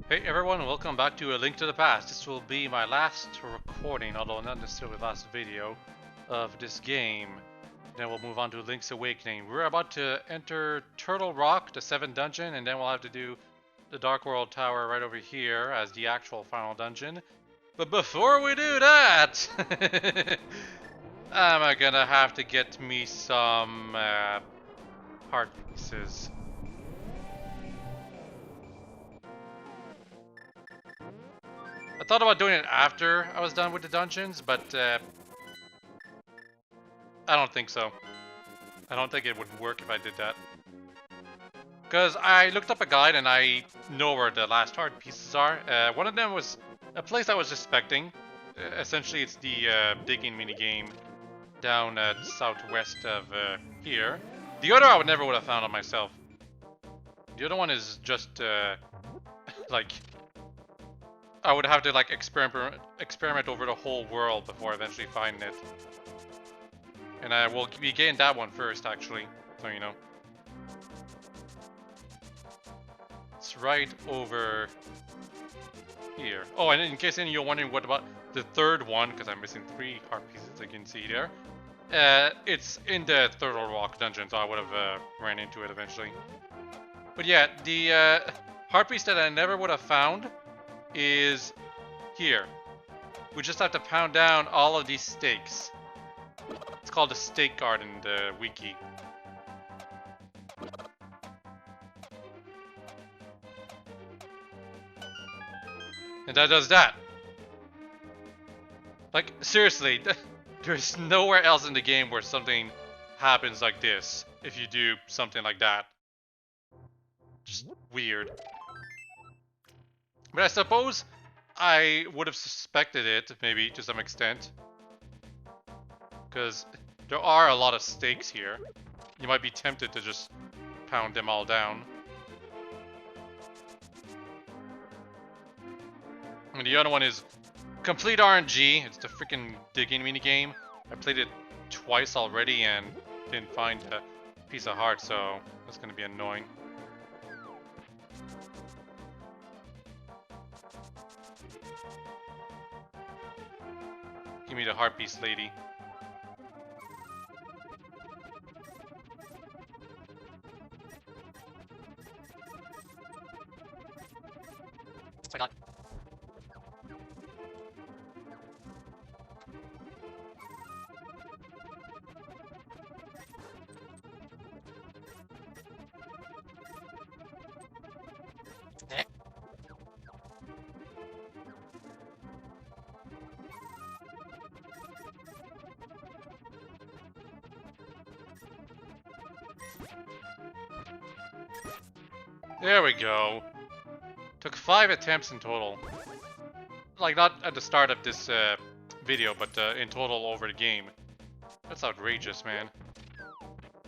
Hey everyone, welcome back to A Link to the Past. This will be my last recording, although not necessarily last video, of this game. Then we'll move on to Link's Awakening. We're about to enter Turtle Rock, the 7th dungeon, and then we'll have to do the Dark World Tower right over here as the actual final dungeon. But before we do that, I'm gonna have to get me some heart pieces. I thought about doing it after I was done with the dungeons, but I don't think so. I don't think it would work if I did that. Because I looked up a guide and I know where the last heart pieces are. One of them was a place I was suspecting. Essentially, it's the digging minigame down southwest of here. The other I would never would have found on myself. The other one is just like I would have to like experiment over the whole world before eventually finding it. And I will be getting that one first, actually, so you know. It's right over here. Oh, and in case any of you are wondering what about the third one, because I'm missing 3 heart pieces, as you can see there. It's in the Turtle Rock dungeon, so I would have ran into it eventually. But yeah, the heart piece that I never would have found is here. We just have to pound down all of these stakes. It's called a stake guard in the wiki. And that does that. Like, seriously, there's nowhere else in the game where something happens like this if you do something like that. Just weird. But I suppose I would have suspected it, maybe, to some extent. Because there are a lot of stakes here. You might be tempted to just pound them all down. And the other one is complete RNG. It's the freaking digging minigame. I played it twice already and didn't find a piece of heart, so that's going to be annoying. Give me the heart piece, lady. I got. There we go. Took 5 attempts in total. Like, not at the start of this video, but in total over the game. That's outrageous, man.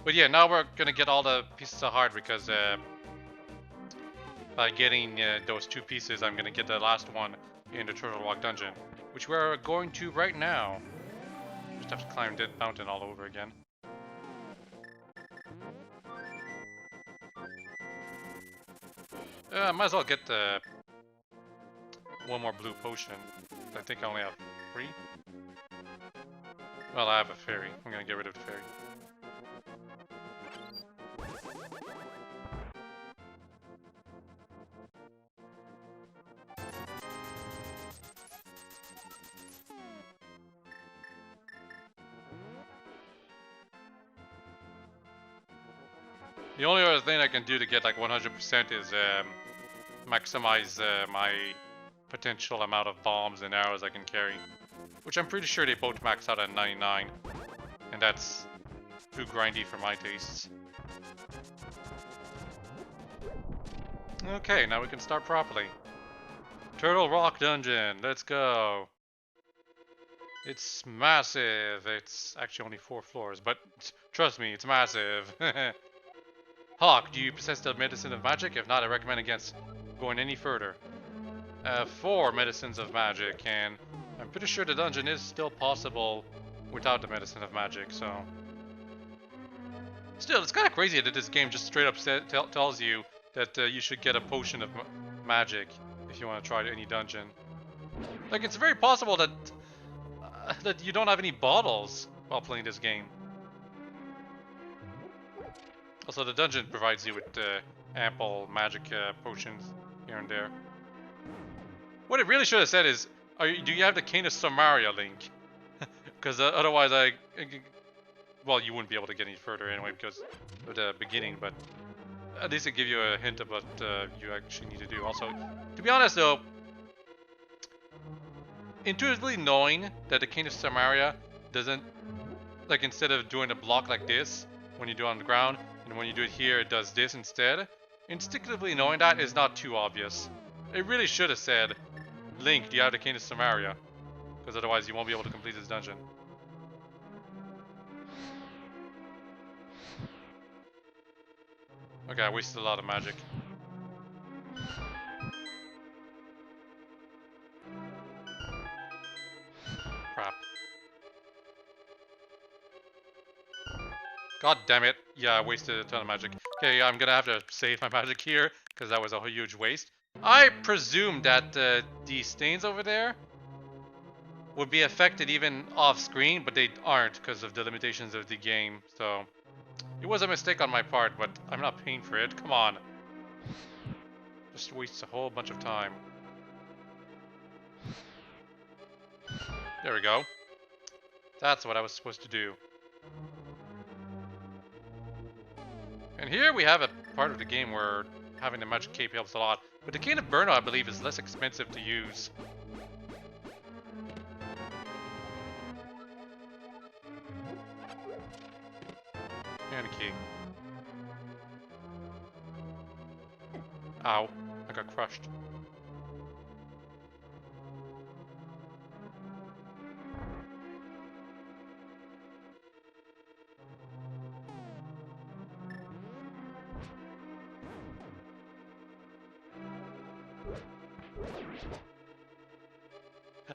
But yeah, now we're gonna get all the pieces of heart because by getting those 2 pieces, I'm gonna get the last one in the Turtle Rock dungeon, which we're going to right now. Just have to climb that mountain all over again. Might as well get the one more blue potion. I think I only have 3. Well, I have a fairy. I'm gonna get rid of the fairy. The only other thing I can do to get like 100% is maximize my potential amount of bombs and arrows I can carry. Which I'm pretty sure they both max out at 99. And that's too grindy for my tastes. Okay, now we can start properly. Turtle Rock Dungeon, let's go. It's massive. It's actually only 4 floors, but trust me, it's massive. Hawk, do you possess the medicine of magic? If not, I recommend against going any further. 4 medicines of magic, and I'm pretty sure the dungeon is still possible without the medicine of magic, so... Still, it's kind of crazy that this game just straight up tells you that you should get a potion of magic if you want to try any dungeon. Like, it's very possible that that you don't have any bottles while playing this game. Also, the dungeon provides you with ample magic potions here and there. What it really should have said is, do you have the Cane of Samaria, Link? Because otherwise well, you wouldn't be able to get any further anyway because of the beginning, but at least it give you a hint of what you actually need to do. Also, to be honest though, intuitively knowing that the Cane of Samaria doesn't, like, instead of doing a block like this when you do it on the ground, and when you do it here it does this instead, instinctively knowing that is not too obvious. It really should have said, Link, do you have the Cane of Samaria? Because otherwise you won't be able to complete this dungeon. Okay, I wasted a lot of magic. Crap. God damn it. Yeah, I wasted a ton of magic. Okay, I'm gonna have to save my magic here, because that was a huge waste. I presume that the stains over there would be affected even off screen, but they aren't because of the limitations of the game, so it was a mistake on my part, but I'm not paying for it. Come on. Just wastes a whole bunch of time. There we go. That's what I was supposed to do. And here we have a part of the game where having the magic cape helps a lot. But the Cane of Burnout, I believe, is less expensive to use. And a key. Ow. I got crushed.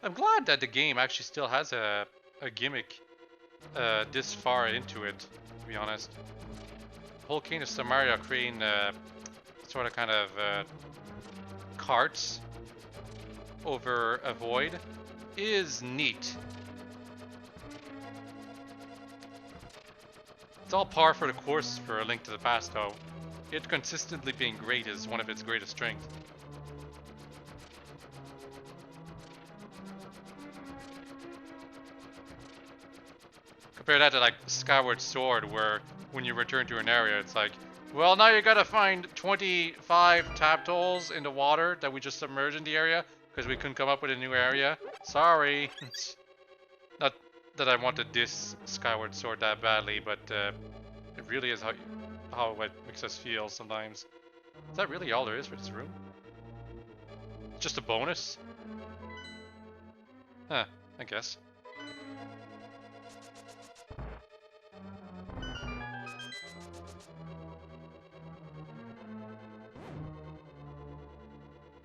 I'm glad that the game actually still has a gimmick this far into it, to be honest. The whole Cane of Samaria creating sort of kind of carts over a void is neat. It's all par for the course for A Link to the Past though. It consistently being great is one of its greatest strengths. Compare that to like Skyward Sword, where when you return to an area, it's like, well, now you gotta find 25 tap holes in the water that we just submerged in the area because we couldn't come up with a new area. Sorry. Not that I wanted this Skyward Sword that badly, but it really is how it makes us feel sometimes. Is that really all there is for this room? Just a bonus? Huh, I guess.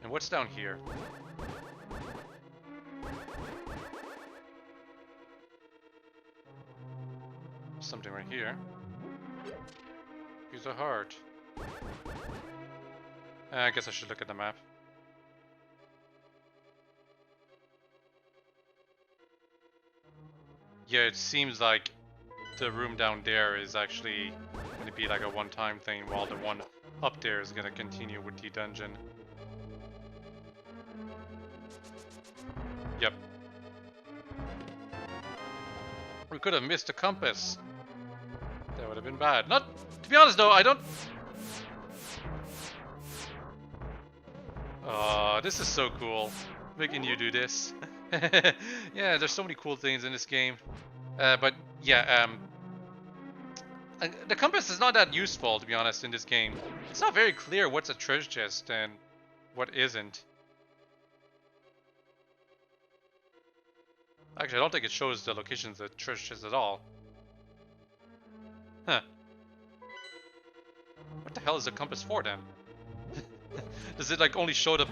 And what's down here? Something right here. Use a heart. I guess I should look at the map. Yeah, it seems like the room down there is actually going to be like a one-time thing, while the one up there is going to continue with the dungeon. Yep. We could have missed a compass. That would have been bad. Not, to be honest though, I don't... This is so cool. Making you do this. Yeah, there's so many cool things in this game. But yeah, the compass is not that useful, to be honest, in this game. It's not very clear what's a treasure chest and what isn't. Actually, I don't think it shows the locations of treasure chests at all. Huh. What the hell is the compass for then? Does it like only show the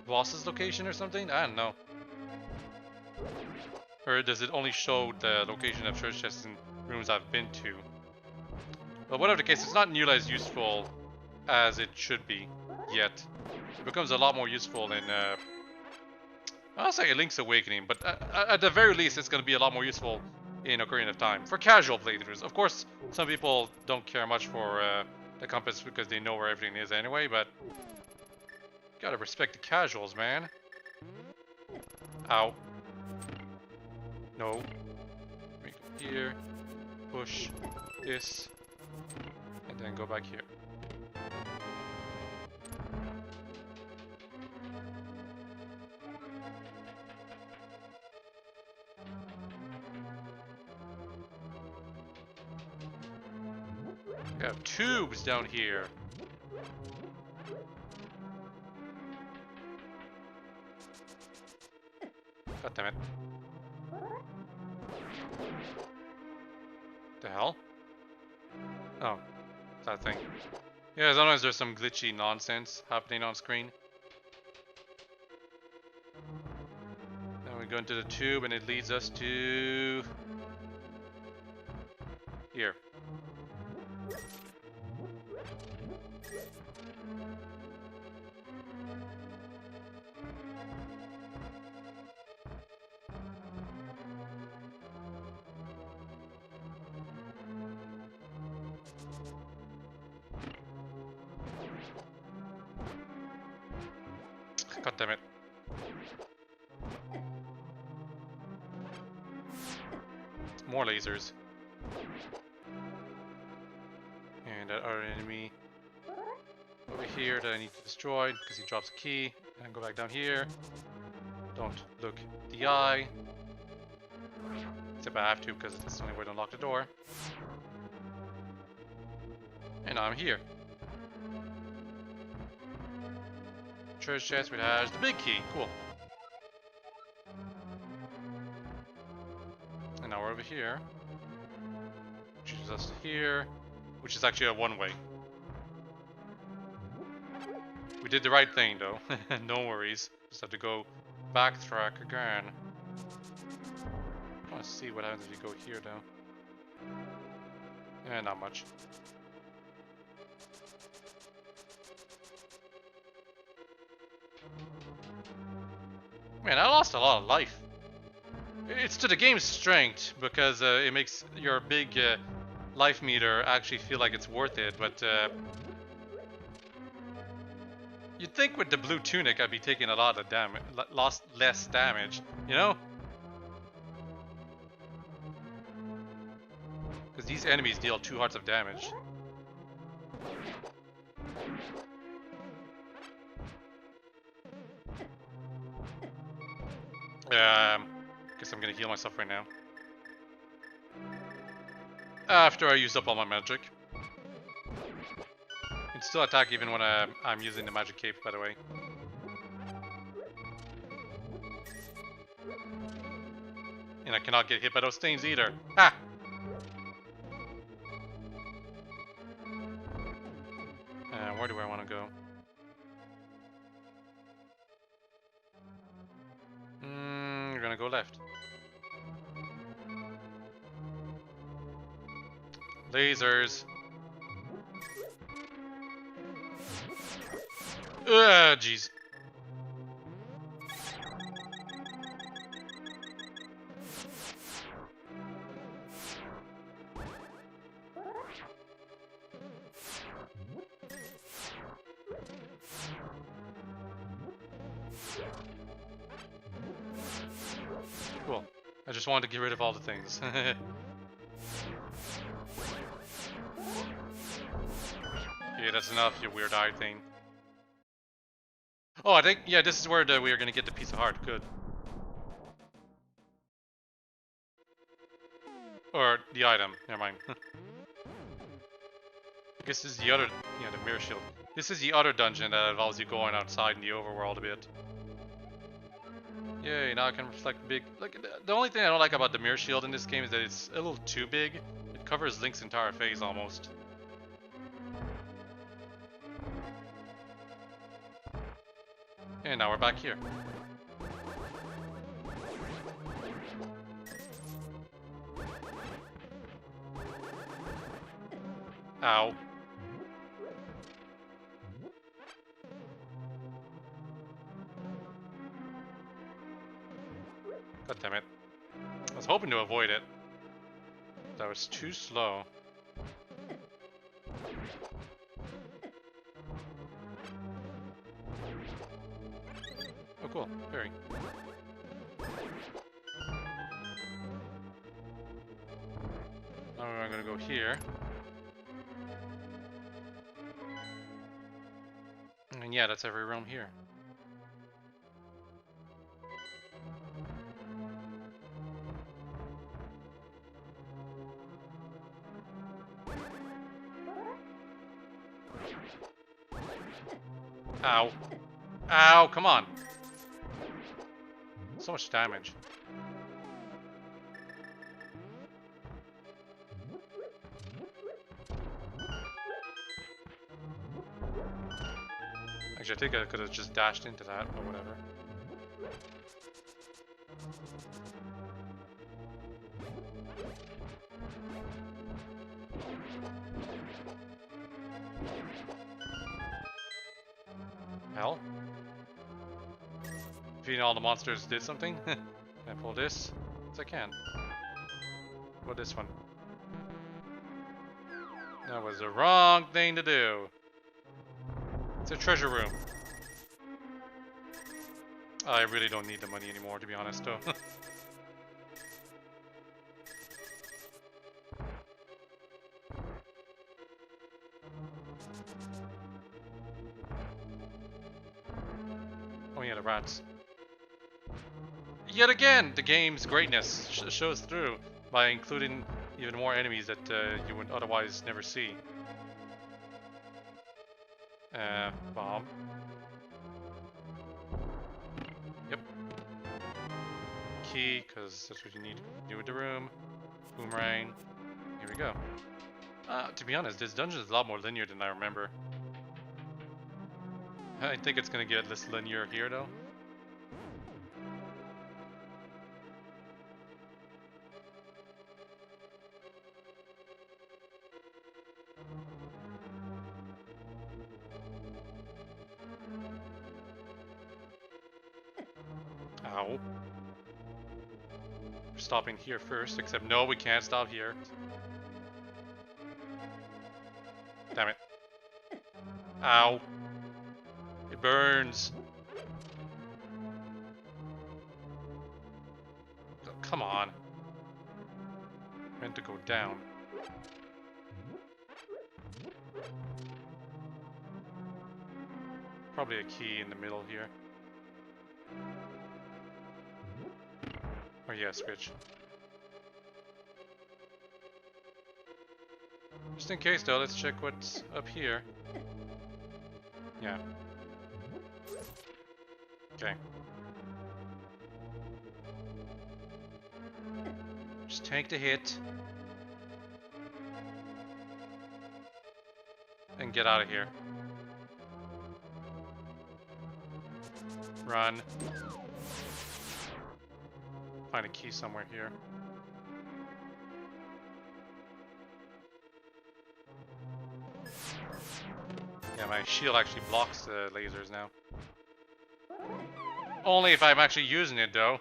boss's location or something? I don't know. Or does it only show the location of treasure chests in rooms I've been to? But whatever the case, it's not nearly as useful as it should be yet. It becomes a lot more useful in, I'll say a Link's Awakening, but at the very least, it's going to be a lot more useful in Ocarina of Time. For casual playthroughs. Of course, some people don't care much for the compass because they know where everything is anyway, but gotta respect the casuals, man. Ow. No. We go here. Push this. And then go back here. We have tubes down here. God damn it. The hell? Oh, that thing. Yeah, sometimes there's some glitchy nonsense happening on screen. Then we go into the tube and it leads us to here. God damn it. More lasers. And that other enemy over here that I need to destroy because he drops a key. And go back down here. Don't look the eye. Except I have to because it's the only way to unlock the door. And now I'm here. Treasure chest, which has the big key. Cool. And now we're over here. Which is us here. Which is actually a one-way. We did the right thing, though. No worries. Just have to go backtrack again. I want to see what happens if you go here, though. Not much. Man, I lost a lot of life. It's to the game's strength because it makes your big life meter actually feel like it's worth it, but you'd think with the blue tunic I'd be taking a lot of damage, less damage, you know? Because these enemies deal 2 hearts of damage. Guess I'm gonna heal myself right now. After I use up all my magic. I can still attack even when I'm using the magic cape, by the way. And I cannot get hit by those things either. Ha! Where do I want to go? We're gonna go left. Lasers. Ugh, jeez. Cool. I just wanted to get rid of all the things. Yeah, that's enough, you weird eye thing. Oh, I think, yeah, this is where we are going to get the piece of heart. Good. Or the item. Never mind. I guess this is the other, yeah, the mirror shield. This is the other dungeon that involves you going outside in the overworld a bit. Yay, now I can reflect big. Like, the only thing I don't like about the mirror shield in this game is that it's a little too big. It covers Link's entire face almost. And now we're back here. Ow. God damn it. I was hoping to avoid it. That was too slow. Oh cool, berry. Now I'm gonna go here. And yeah, that's every room here. Ow. Ow, come on. So much damage. Actually, I think I could have just dashed into that, but whatever. Hell. Defeating all the monsters did something. Can I pull this? Yes, I can. What this one? That was the wrong thing to do. It's a treasure room. I really don't need the money anymore, to be honest, though. Oh yeah, the rats. Yet again, the game's greatness shows through by including even more enemies that you would otherwise never see. Bomb. Yep. Key, because that's what you need to do with the room. Boomerang. Here we go. To be honest, this dungeon is a lot more linear than I remember. I think it's gonna get less linear here, though. Ow. We're stopping here first, except no, we can't stop here. Damn it. Ow. It burns. Oh, come on. Meant to go down. Probably a key in the middle here. Oh yeah, switch. Just in case though, let's check what's up here. Yeah. Okay. Just take the hit. And get out of here. Run. Find a key somewhere here. Yeah, my shield actually blocks the lasers now. Only if I'm actually using it, though.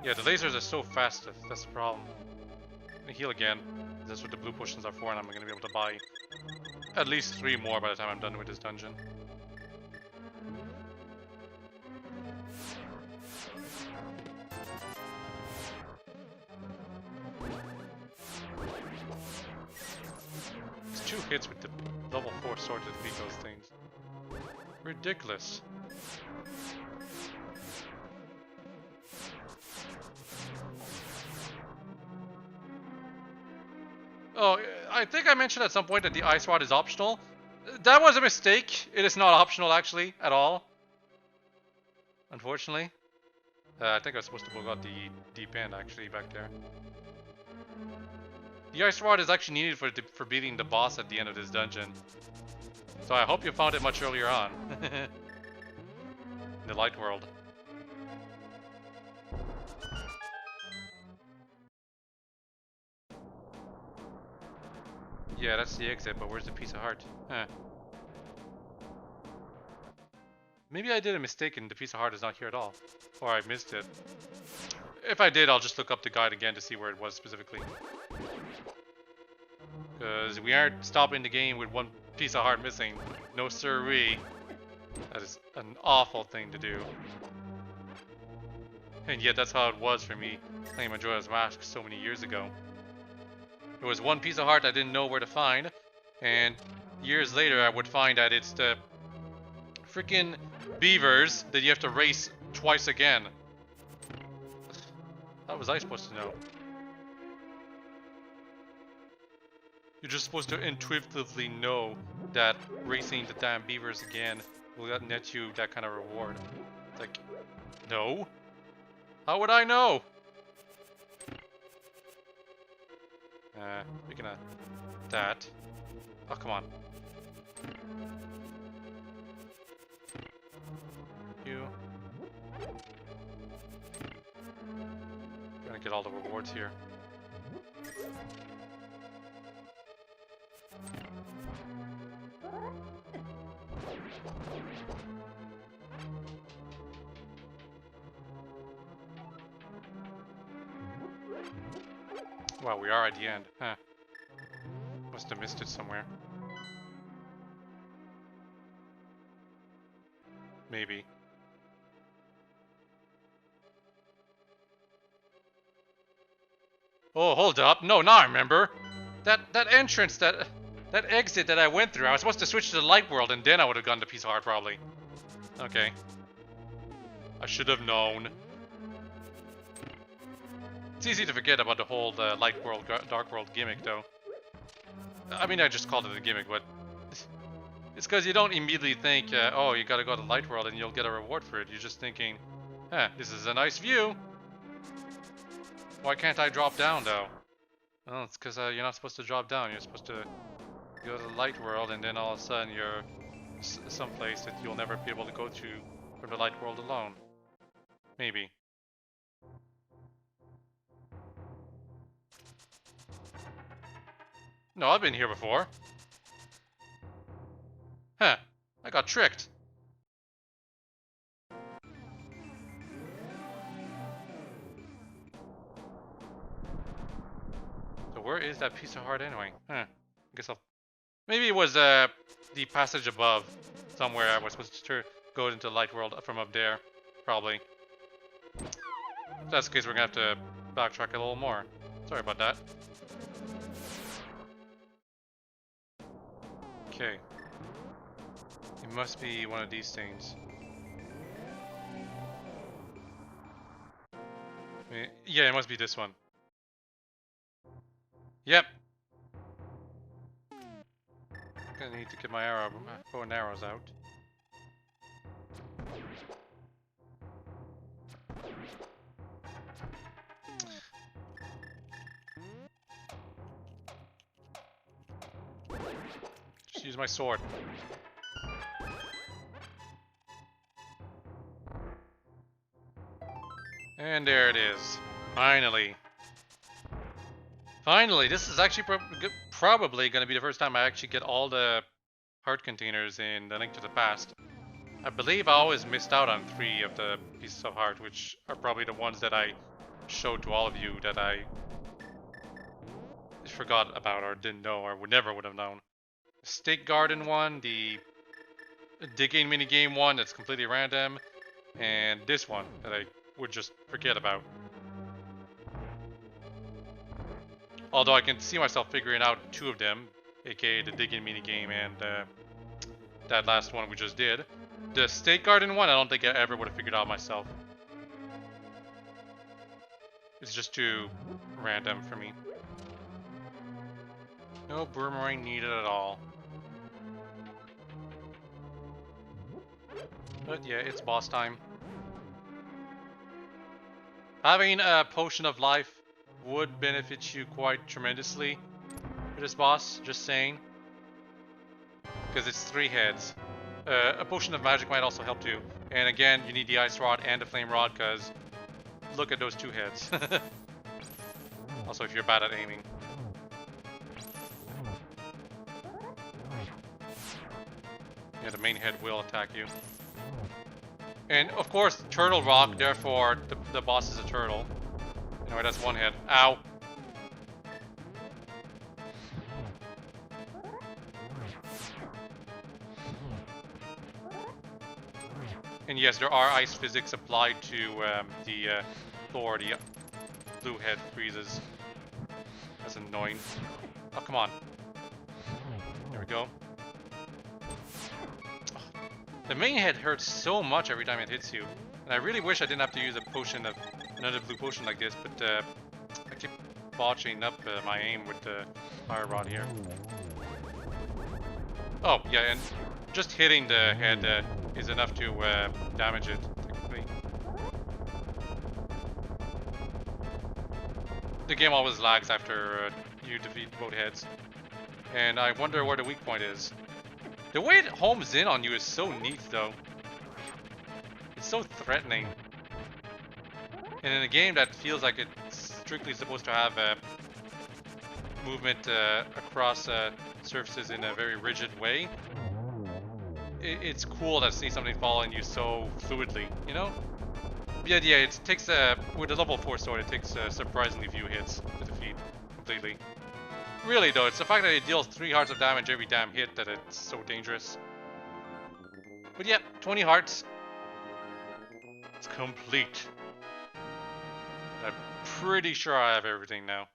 Yeah, the lasers are so fast, that's the problem. I'm gonna heal again. That's what the blue potions are for, and I'm gonna be able to buy at least 3 more by the time I'm done with this dungeon. It's 2 hits with the level 4 sword to defeat those things. Ridiculous. Oh, I think I mentioned at some point that the ice rod is optional. That was a mistake. It is not optional, actually, at all. Unfortunately. I think I was supposed to blow out the deep end, actually, back there. The ice rod is actually needed for beating the boss at the end of this dungeon. So I hope you found it much earlier on. In the light world. Yeah, that's the exit, but where's the piece of heart? Huh. Maybe I did a mistake and the piece of heart is not here at all. Or I missed it. If I did, I'll just look up the guide again to see where it was specifically. Because we aren't stopping the game with one piece of heart missing. No siree. That is an awful thing to do. And yet that's how it was for me playing Majora's Mask so many years ago. There was one piece of heart I didn't know where to find, and years later I would find that it's the freaking beavers that you have to race twice again. How was I supposed to know? You're just supposed to intuitively know that racing the damn beavers again will net you that kind of reward. Like, no? How would I know? Speaking of that. Oh, come on. You. Gonna get all the rewards here. Wow, we are at the end. Huh. Must have missed it somewhere. Maybe. Oh, hold up. No, now I remember. That entrance, that exit that I went through, I was supposed to switch to the light world and then I would have gotten the piece of heart probably. Okay. I should have known. It's easy to forget about the whole light world, dark world gimmick though. I mean, I just called it a gimmick, but it's because you don't immediately think, oh, you gotta go to light world and you'll get a reward for it. You're just thinking, this is a nice view. Why can't I drop down though? Well, it's because you're not supposed to drop down. You're supposed to go to the light world and then all of a sudden you're someplace that you'll never be able to go to from the light world alone. Maybe. No, I've been here before. Huh. I got tricked. So where is that piece of heart anyway? Huh. I guess I'll... Maybe it was the passage above. Somewhere I was supposed to go into light world from up there. Probably. If that's the case, we're gonna have to backtrack a little more. Sorry about that. Okay. It must be one of these things. Yeah, it must be this one. Yep. Gonna need to get my bow and arrows out. Just use my sword. And there it is. Finally. Finally, this is actually probably going to be the first time I actually get all the heart containers in The Link to the Past. I believe I always missed out on 3 of the pieces of heart, which are probably the ones that I showed to all of you that I forgot about or didn't know or never would have known. The Steak Garden one, the digging minigame one that's completely random, and this one that I would just forget about. Although I can see myself figuring out 2 of them, aka the digging minigame and that last one we just did. The Steak Garden one, I don't think I ever would have figured out myself. It's just too random for me. No boomerang needed at all. But yeah, it's boss time. Having a potion of life would benefit you quite tremendously for this boss, just saying. Because it's 3 heads. A potion of magic might also help too. And again, you need the ice rod and the flame rod because look at those 2 heads. Also, if you're bad at aiming. Yeah, the main head will attack you. And of course, Turtle Rock, therefore the boss is a turtle. Anyway, that's one hit. Ow. And yes, there are ice physics applied to the Thor, the blue head freezes. That's annoying. Oh, come on. There we go. Oh, the main head hurts so much every time it hits you. And I really wish I didn't have to use a potion of another blue potion like this, but I keep botching up my aim with the fire rod here. Oh, yeah, and just hitting the head is enough to damage it, technically. The game always lags after you defeat both heads. And I wonder where the weak point is. The way it homes in on you is so neat, though. It's so threatening. And in a game that feels like it's strictly supposed to have movement across surfaces in a very rigid way, it's cool to see something following you so fluidly, you know? Yeah, it takes with a level 4 sword, it takes surprisingly few hits to defeat completely. Really though, it's the fact that it deals 3 hearts of damage every damn hit that it's so dangerous. But yeah, 20 hearts. It's complete. I'm pretty sure I have everything now.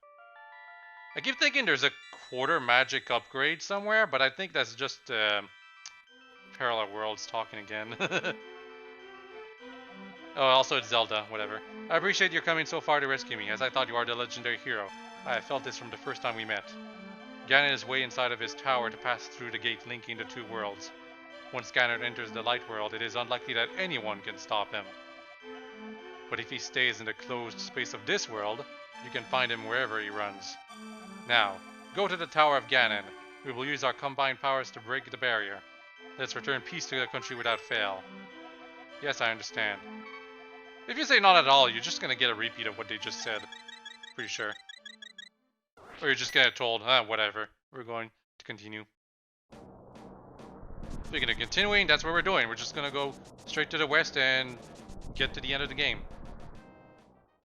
I keep thinking there's a quarter magic upgrade somewhere, but I think that's just Parallel Worlds talking again. Oh, also it's Zelda, whatever. I appreciate your coming so far to rescue me, as I thought you are the legendary hero. I have felt this from the first time we met. Ganon is way inside of his tower to pass through the gate linking the two worlds. Once Ganon enters the light world, it is unlikely that anyone can stop him. But if he stays in the closed space of this world, you can find him wherever he runs. Now, go to the Tower of Ganon. We will use our combined powers to break the barrier. Let's return peace to the country without fail. Yes, I understand. If you say not at all, you're just gonna get a repeat of what they just said. Pretty sure. Or you're just gonna get told, whatever. We're going to continue. Speaking of continuing, that's what we're doing. We're just gonna go straight to the west and get to the end of the game.